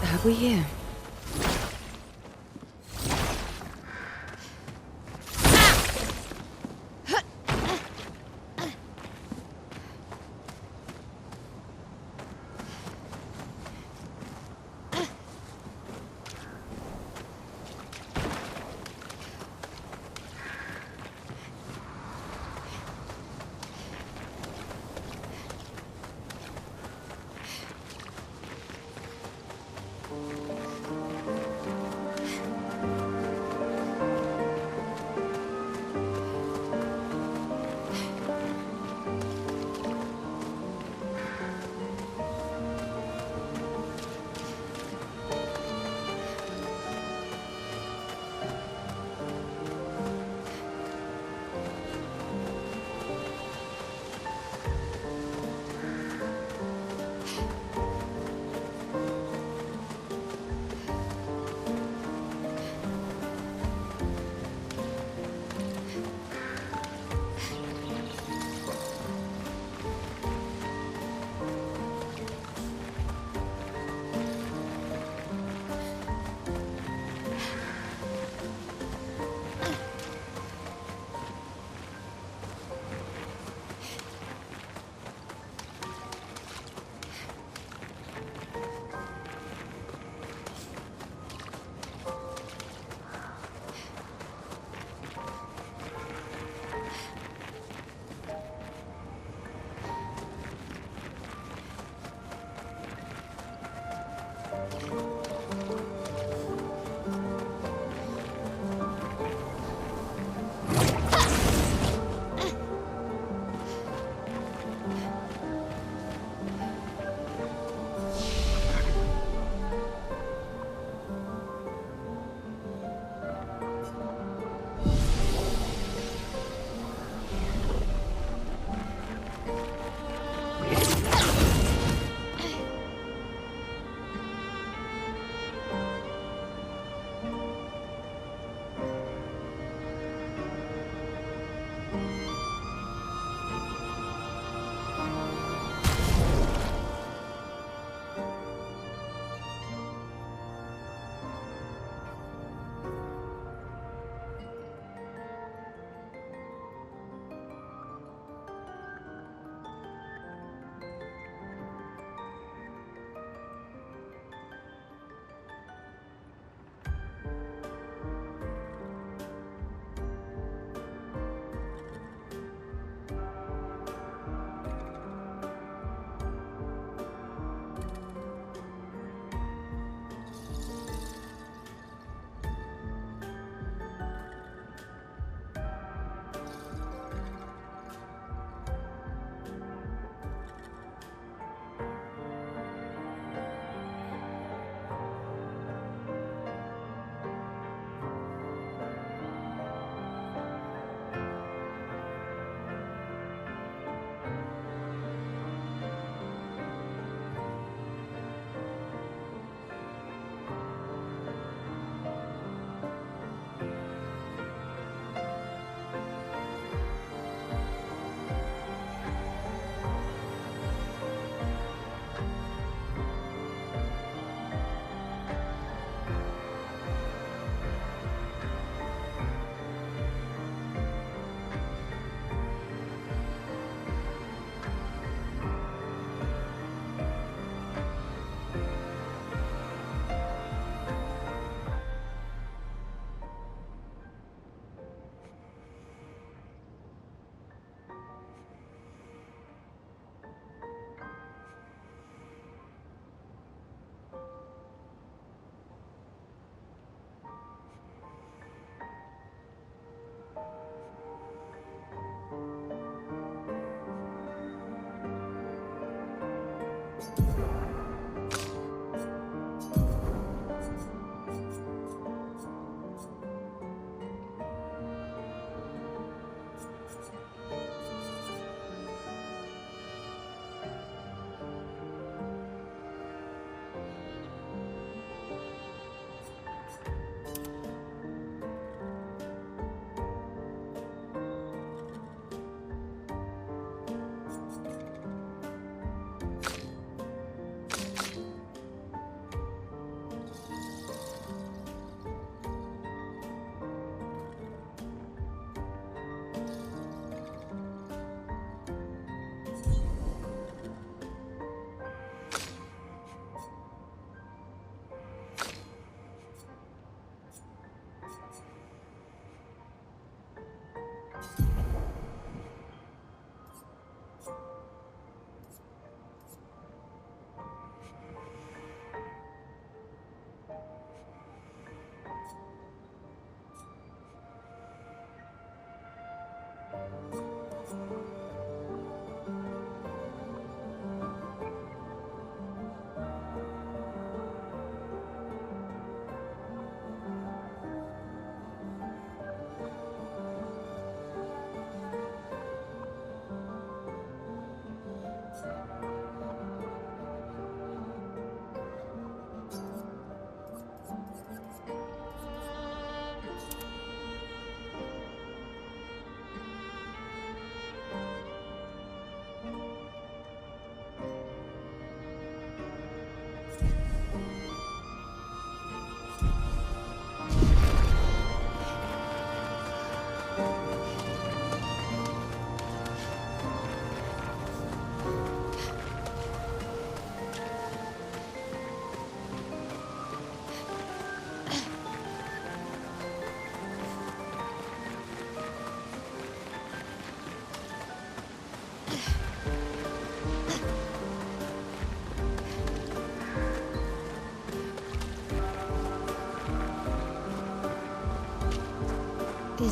have we here?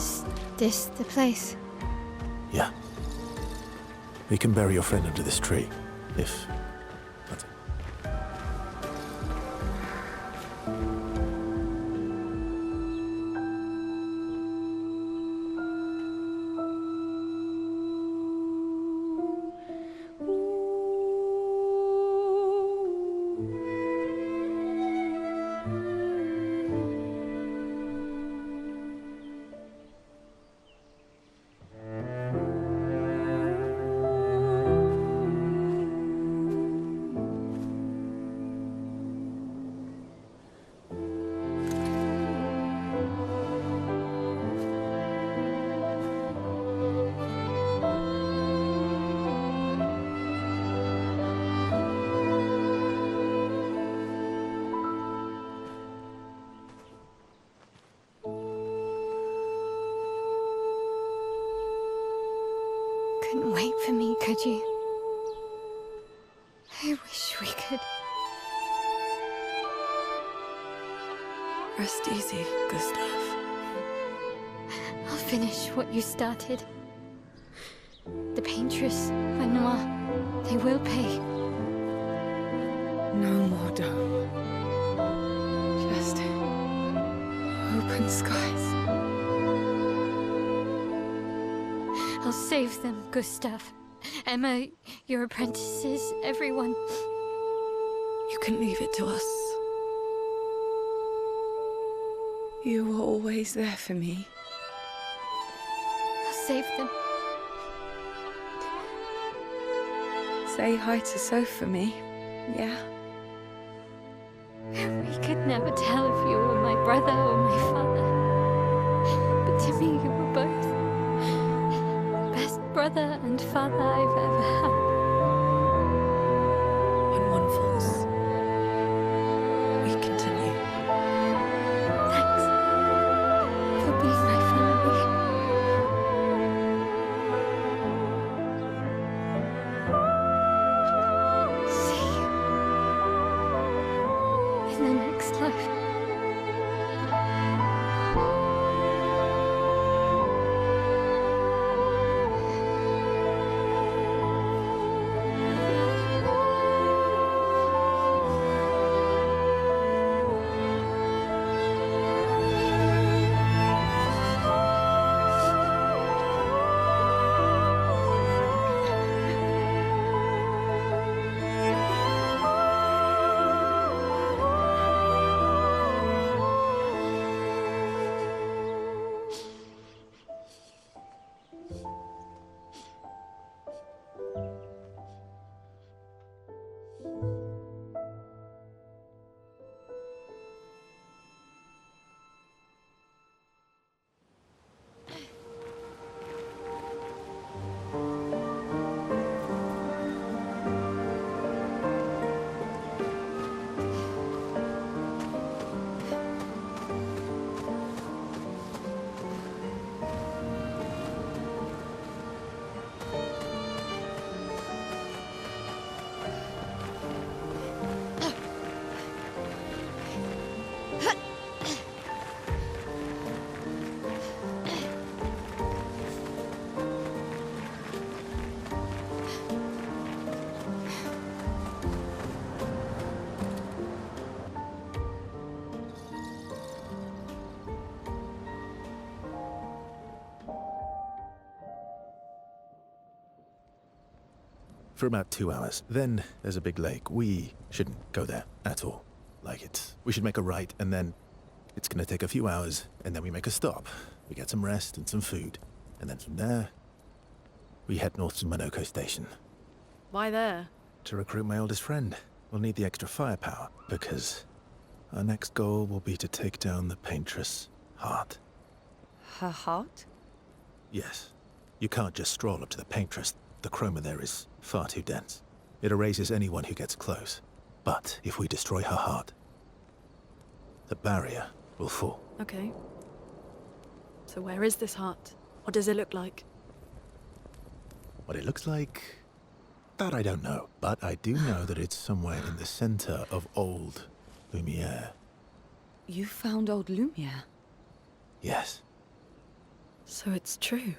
Is this the place? Yeah. We can bury your friend under this tree, if... That's it. Couldn't wait for me, could you? I wish we could. Rest easy, Gustav. I'll finish what you started. The paintress, Renoir, they will pay. No more dome. Just open skies. I'll save them, Gustav. Emma, your apprentices, everyone. You can leave it to us. You were always there for me. I'll save them. Say hi to Soph for me, yeah? We could never tell if you were my brother or my father. But to me, you were both. Best brother and father I've ever had. When one falls, we continue. Thanks for being my family. See you in the next life. For about 2 hours. Then there's a big lake. We shouldn't go there at all. We should make a right, and then it's gonna take a few hours, and then we make a stop. We get some rest and some food. And then from there, we head north to Monoko Station. Why there? To recruit my oldest friend. We'll need the extra firepower, because our next goal will be to take down the paintress' heart. Her heart? Yes. You can't just stroll up to the paintress. The chroma there is far too dense. It erases anyone who gets close. But if we destroy her heart, the barrier will fall. Okay. So where is this heart? What does it look like? What it looks like, that I don't know. But I do know that it's somewhere in the center of old Lumiere. You found old Lumiere? Yes. So it's true.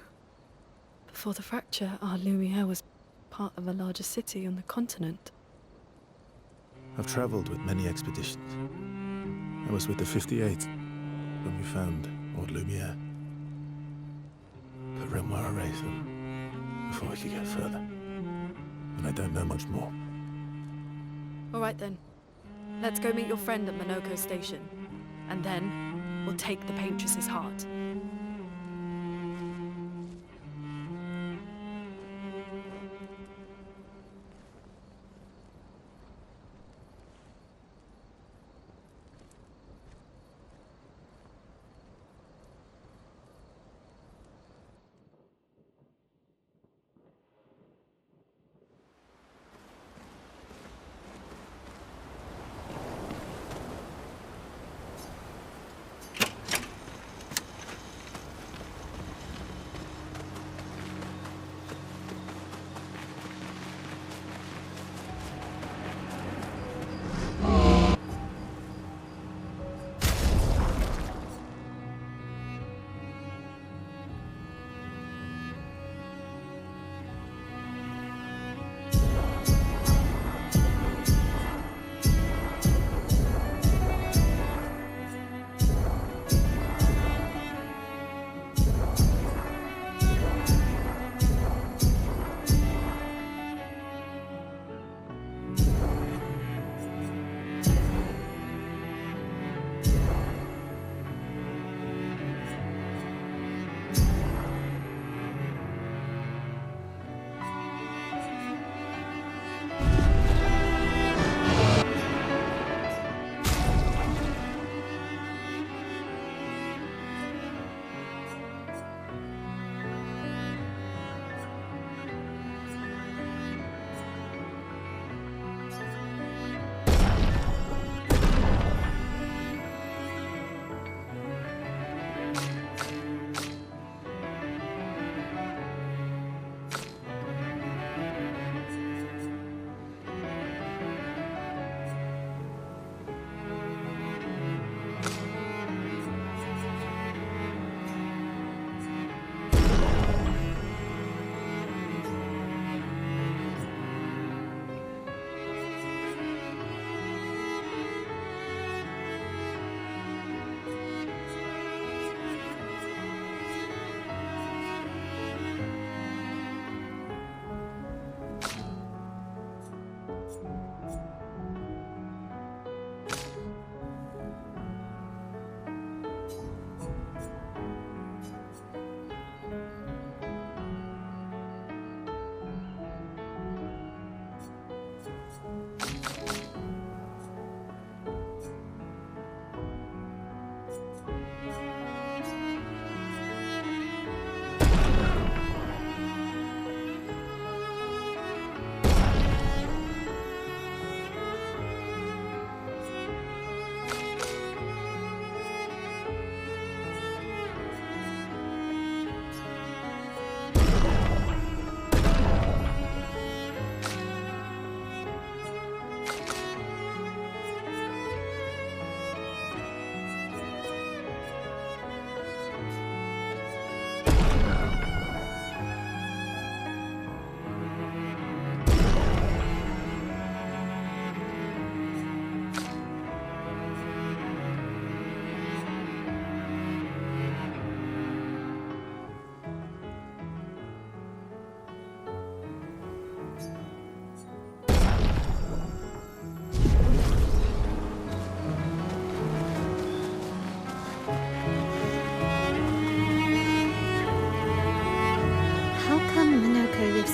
Before the fracture, our Lumiere was part of a larger city on the continent. I've traveled with many expeditions. I was with the 58th when we found Old Lumiere. But Renoir erased them before we could get further. And I don't know much more. All right then. Let's go meet your friend at Monoko Station. And then, we'll take the Paintress's heart.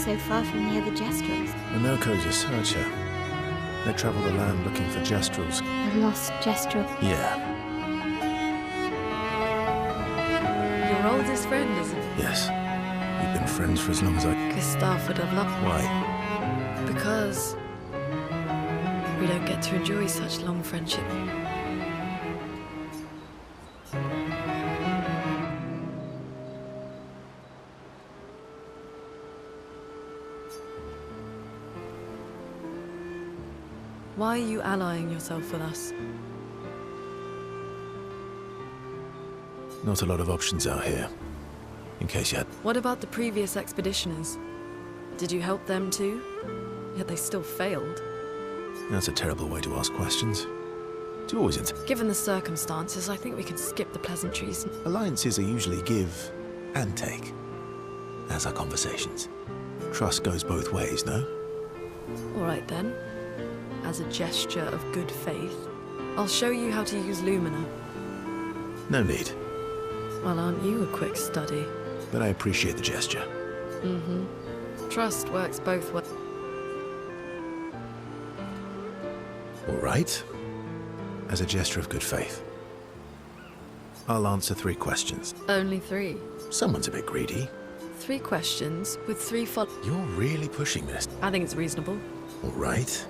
so far from the other Jestrels? Monoko's a searcher. They travel the land looking for Jestrels. A lost Jestrel? Yeah. Your oldest friend, is it? Yes. We've been friends for as long as I... Gustav would have loved. Why? Because we don't get to enjoy such long friendship. Why are you allying yourself with us? Not a lot of options out here. in case you had... What about the previous expeditioners? Did you help them too? Yet they still failed. That's a terrible way to ask questions. Do always Given the circumstances, I think we can skip the pleasantries. Alliances are usually give and take, as are conversations. Trust goes both ways, no? All right then. As a gesture of good faith, I'll show you how to use Lumina. No need, Well, aren't you a quick study? but I appreciate the gesture. Trust works both ways. All right. As a gesture of good faith, I'll answer 3 questions. Only 3. Someone's a bit greedy. 3 questions with 3 follow. You're really pushing this. I think it's reasonable. All right.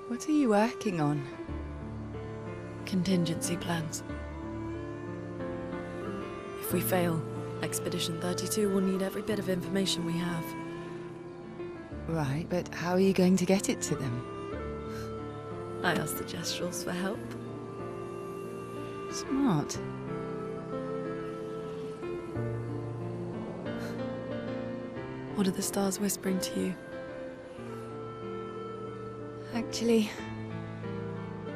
What are you working on? Contingency plans. If we fail, Expedition 32 will need every bit of information we have. Right, but how are you going to get it to them? I asked the Gestrals for help. Smart. What are the stars whispering to you? Actually,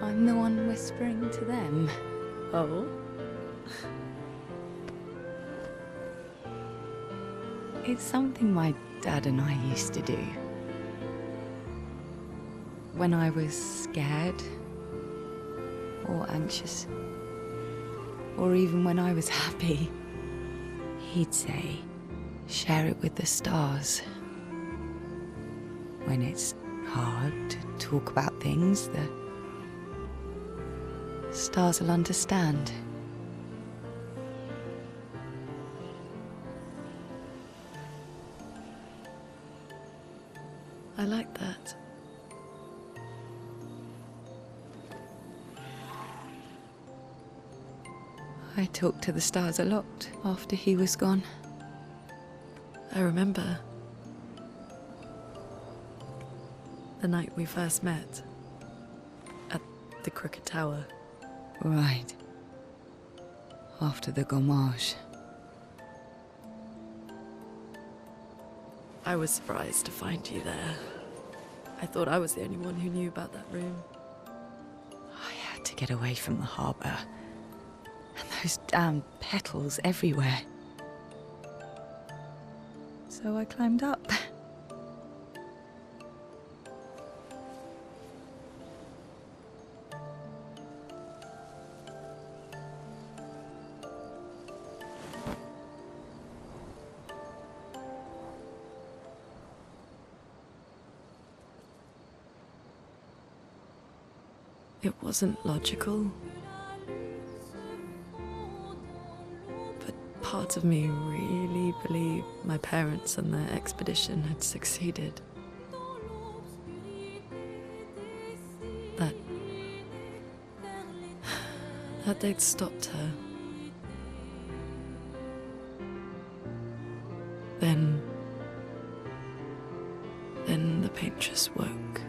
I'm the one whispering to them. Oh? It's something my dad and I used to do. When I was scared, or anxious, or even when I was happy, he'd say, share it with the stars. When it's hard to talk about things, the stars will understand. I like that. I talked to the stars a lot after he was gone. I remember the night we first met at the Crooked Tower. Right. After the gommage. I was surprised to find you there. I thought I was the only one who knew about that room. I had to get away from the harbour. And those damn petals everywhere. So I climbed up. It wasn't logical. But part of me really believed my parents and their expedition had succeeded. That they'd stopped her. Then the paintress woke.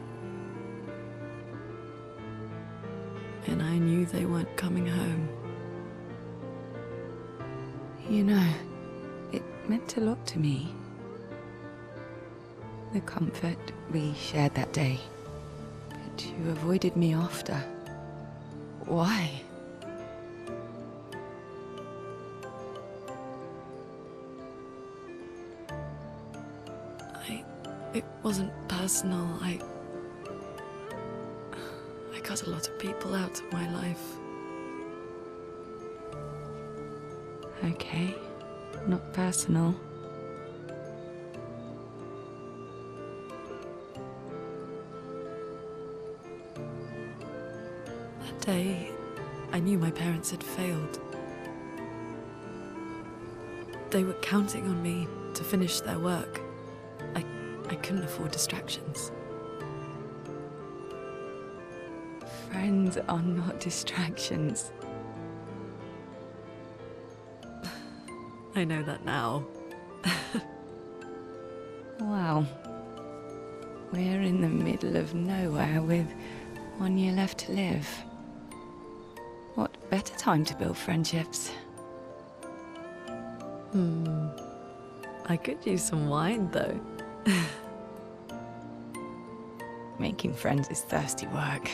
And I knew they weren't coming home. You know, it meant a lot to me. The comfort we shared that day. But you avoided me after. Why? It wasn't personal. I cut a lot of people out of my life. Okay, not personal. That day, I knew my parents had failed. They were counting on me to finish their work. I couldn't afford distractions. Friends are not distractions. I know that now. Wow. We're in the middle of nowhere with 1 year left to live. What better time to build friendships? I could use some wine, though. Making friends is thirsty work.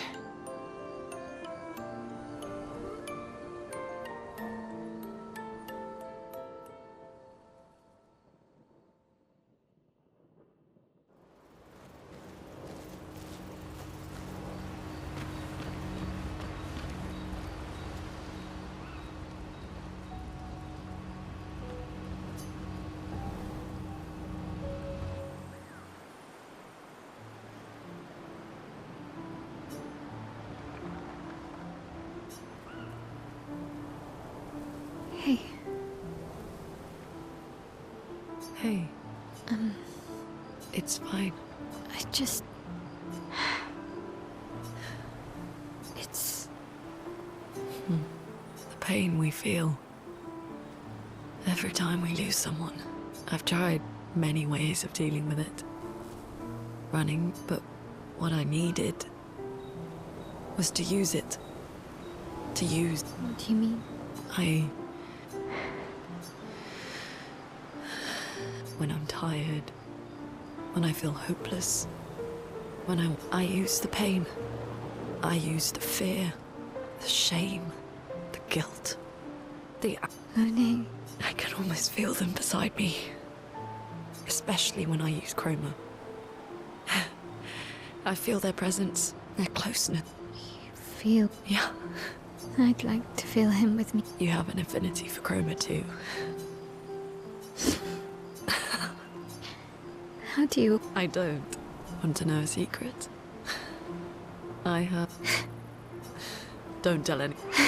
Hey, Hey. It's fine. I just... It's... The pain we feel every time we lose someone. I've tried many ways of dealing with it. Running, but what I needed was to use it. To use. What do you mean? When I'm tired, when I feel hopeless, when I use the pain. I use the fear, the shame, the guilt, Monet. I can almost feel them beside me. Especially when I use chroma. I feel their presence, their closeness. You feel... Yeah, I'd like to feel him with me. you have an affinity for chroma too. How do you... I don't. Want to know a secret? I have... Don't tell anyone.